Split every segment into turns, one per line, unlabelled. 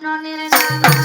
ননের নানা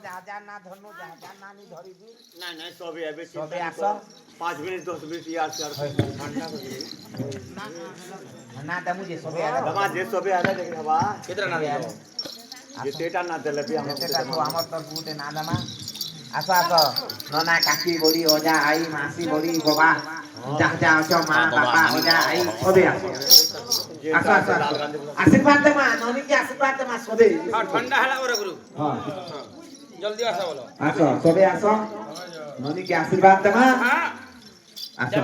যা যা না ধরনু যা যা নানি ধরিবি
না না সবে আবে
সবে আস
5 मिनट 10 मिनट यार ठंडा कर दे
ना दमु जे सबे आला
दमा जे सबे आला देख हवा
केतरा ना यार
ये तेटा ना देले भी हम
तेटा तो हमर तर गुटे ना दमा आसो आसो नना काकी बड़ी ओजा आई मासी बड़ी बाबा जा जा आसो मां बाबा ओजा आई सबे आसो आसो आसो आशीर्वाद दे मां ननी के आशीर्वाद दे मां सबे
ठंडा हला रे गुरु
हां
जल्दी आसा बोलो
आसो सबे आसो ननी के आशीर्वाद दे मां आसो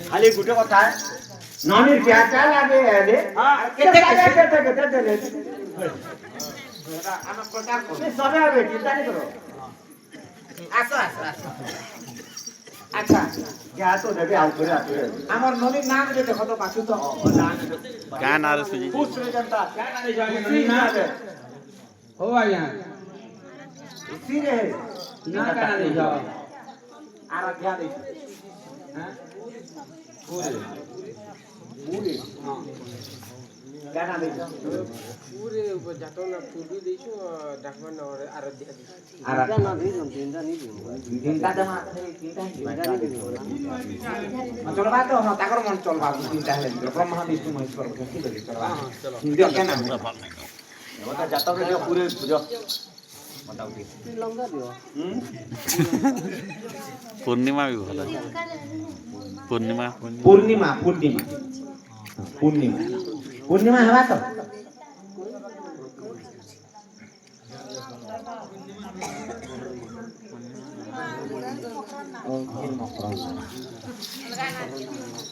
खाली गुटे কথা
ननी क्या क्या लागे रे
हां
केते
देले
हम प्रचार करो
सबे आबे चिंता नहीं करो
आसो आसो आसो अच्छा
क्या तो देबे आउ करे आते
हमर ननी नाम जे देखो तो पाछू तो
क्या नारे सुजी
खुश रे जनता क्या ना जाए
ननी नाम
हो आया
इसी रे
ना का नहीं जाओ
आराध्या दे
हां
पूरे हां क्या ना दे
पूरे ऊपर जातो ना पूरी देछो डाकवा न आराध्या दी
आराध्या
ना भी चिंता नहीं
चिंता जमा चिंता चलबा तो हम ताकर मन चलबा चिंता है ब्रह्मा विष्णु महेश्वर की तो चलबा दियो केना
बता जाता रे पूरे जो बताओ दी लंगा दियो
पूर्णिमा भी भला पूर्णिमा
पूर्णिमा पूर्णिमा पूर्णिमा पूर्णिमा हवा तो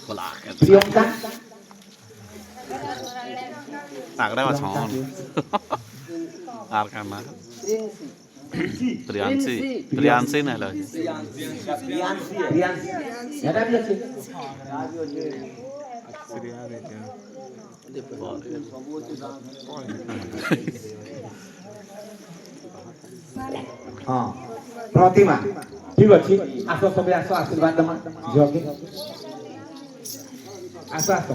बोला
प्रियंका
तागड़ा छौन आर का ना प्रियांशी प्रियांशी ना लो
प्रियांशी एटा भी আছে हाँ प्रतिमा ठीक अच्छी आसो सबे आसो आशीर्वाद दमा झियो के आसो आसो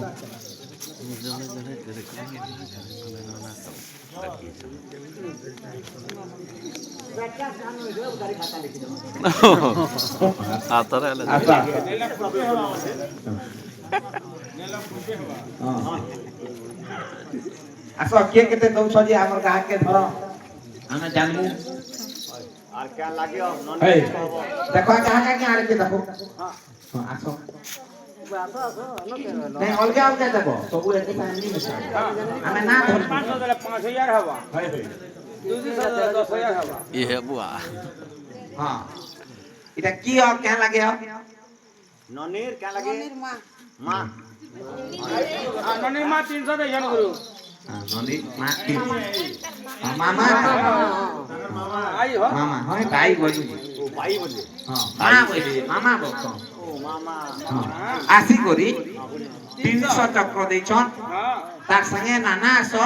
आता रहला
आसो आसो के केते दउ छजी हमर गाह के धर हम जानमु
और क्या लागियो नन
ए देखो गाह का के आरे के देखो हां आसो नहीं अलगा अलगा देखो सब एक फैमिली में हमें ना धर
500 देले 5000 हवा
हाय भाई
200 हवा
ये है बुआ
हां इटा की हो क्या लागे हो
ननीर क्या लागे मां
हां ननी मा 300 दे जन गुरु
हां ननी मां की मामा
आई हो
मामा हाय भाई बोली
ओ भाई बोले
हां मां बोली मामा बोलतो
ओ मामा
आसी करी 300 चक्र देछन
हां
तार संगे नाना आसो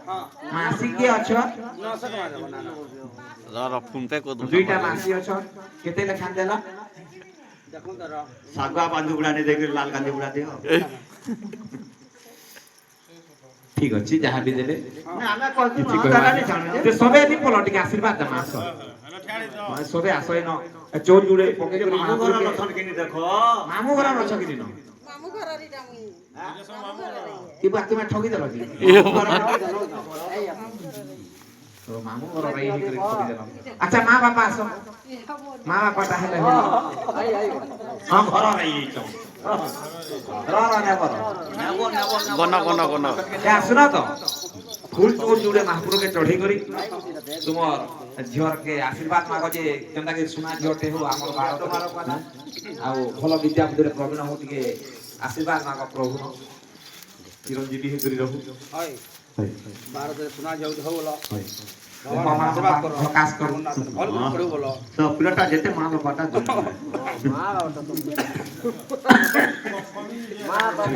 हां
मासी के अछो
900 टका देबो ना
रा फोन पे को दो
दुईटा मासी अछो केते लेखा देला
देखो त र
सागवा बांधु बुड़ा ने देख लाल गांधी बुड़ा दियो
ठीक अछि जहां भी देले
ना हमें कॉल दी
ठीक
मां नहीं जाने
ते सबे नी पलटिक आशीर्वाद दमा आसो सबे आसो न चोर जुड़े पके के
मामू घर लथन के नहीं देखो
मामू घर रछ कि न
मामू घर रीटा मुई
कि बात में ठगी देल कि तो मामू घर रही हे करे ठगी देल अच्छा मां बापा आसो मां बापा ता हेले हम घर रही छौ र ने करो
गना गना गना
या सुना तो फूल चोर जुड़े महापुर के चढ़ी करी तुमर झियर के आशीर्वाद मागो जे जंदा के सुना झियरटे हो हमर भारत आ भल विद्या बुद्धि प्रवीण हो टिके आशीर्वाद मागो प्रभु चिरंजीवी हे करी रहू
हाय
हाय
भारत सुना जाउ होलो
हाय ପ୍ରକାଶ କରୁ ତ ପିଲାଟା ଯେତେ ମା ବାପାଟା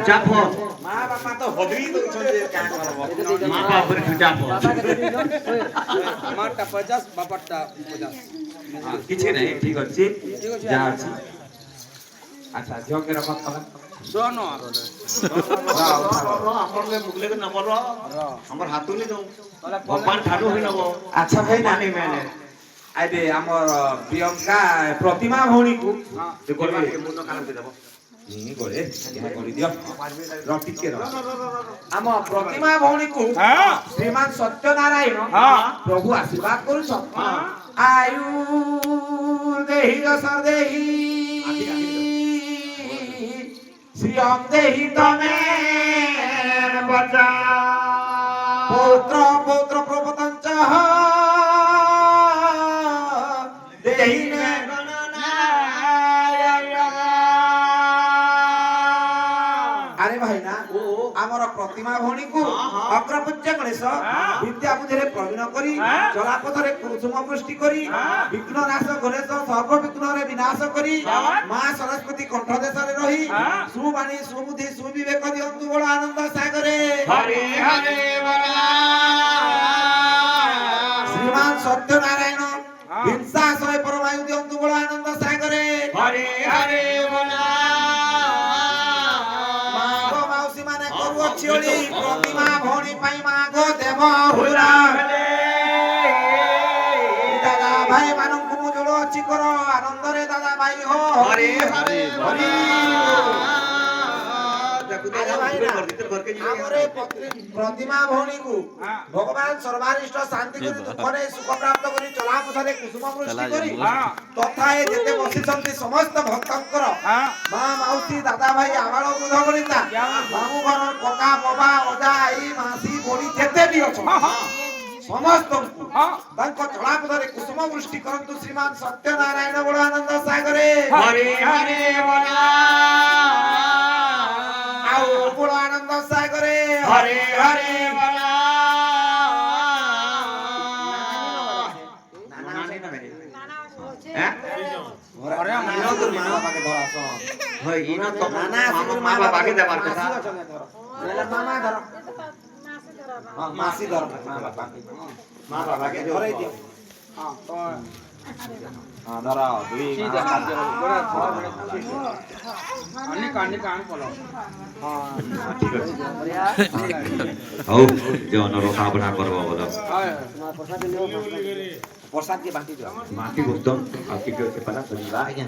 ଚାପ
ମା ବାପା ତ ହଦରି ଦଉଛନ୍ତି କାଁ କରବ
ମା ବାପରେ ଚାପ
আমারটা 50 বাবারটা 50
କିଛି ନାହିଁ ଠିକ ଅଛି ଯାହା ଅଛି ଆଚ୍ଛା ଝିଅକେ ରଖ ତମେ
দোনো
ଆମର ମୁଗଲେ ନମ୍ବର ଆମର ହାତୁନି ଦଉ ଭଗବାନ ଠାରୁ ହୋଇ ନବ
ଆଚ୍ଛା ଭାଇ ନାନୀ ମାନେ ଆଇବେ ଆମର ପ୍ରିୟଙ୍କା ପ୍ରତିମା ଭଉଣୀକୁ
କରିବା ଟିକେ ମୁଣ୍ଡ କାନ ଦେବ
ଗଳେ ଏହା କରିଦିଅ ର ଟିକେ ର ଆମ ପ୍ରତିମା ଭଉଣୀକୁ ଶ୍ରୀମାନ ସତ୍ୟନାରାୟଣ ପ୍ରଭୁ ଆଶୀର୍ବାଦ କରୁଛ ଆୟୁ ଦେହି ଯଶ ଦେହି ଶ୍ରୀଅଂ ଦେହି ତମେ ବଚା ପୌତ୍ର ପୌତ୍ର ପ୍ରପତଞ୍ଚ ଦେହି ମେ আরে ভাই না আমার প্রতিমা ভৌণীକୁ অগ্রপূজ্য গণেশ বিদ্যা বুদ্ধিরে প্রবীণ করি চলাপথরে কুসুম বৃষ্টি করি বিঘ্ন নাশ গণেশ সর্ব বিঘ্নরে বিনাশ করি মা সরস্বতী কণ্ঠ দেশরে রহি সুবাণী সুবুদ্ধি সুবিবেক দিয়ন্তু বড় আনন্দ সাগরে হরে হরে শ্রীমান সত্যনারায়ণ হিংসা সয় পরমায়ু দিয়ন্তু বড় আনন্দ সাগরে হরে হরে চিড়ি প্রতিমা ভৌণী পাই মাগো দেব হুরা দাদা ভাই মানুষ জোড় অছি কর আনন্দরে দাদা ভাই হো হরে হরে হরে प्रतिमा भौणी को भगवान सर्वारिष्ट शांति करी दुखरे सुख प्राप्त करी चला पथरे कुसुम वृष्टि करी तथा ए जेते बसिसंती समस्त भक्तंकर मां माउसी दादा भाई आवाळ बुध करिता मामू घर कका बाबा ओजा आई मासी बोली जेते भी अछ समस्त तांको चला पथरे कुसुम वृष्टि करंतु श्रीमान सत्यनारायण बड़ आनंद सागरे हरे हरे बोला বড় আনন্দ সাগরে হরে হরে মাসি ধর মা বাবাকে ধরাই দিও ধরা দুই ହଉ ଯେ ଅନୁରୋଧ ଆପଣା କରବ ବୋଲ
ପ୍ରସାଦ କେ ବାଣ୍ଟି ଦିଅ
ମାଟି ଉତ୍ତମ ଆଉ ଟିକେ ଅଛି ପାଲା ଶୁଣିବା ଆଜ୍ଞା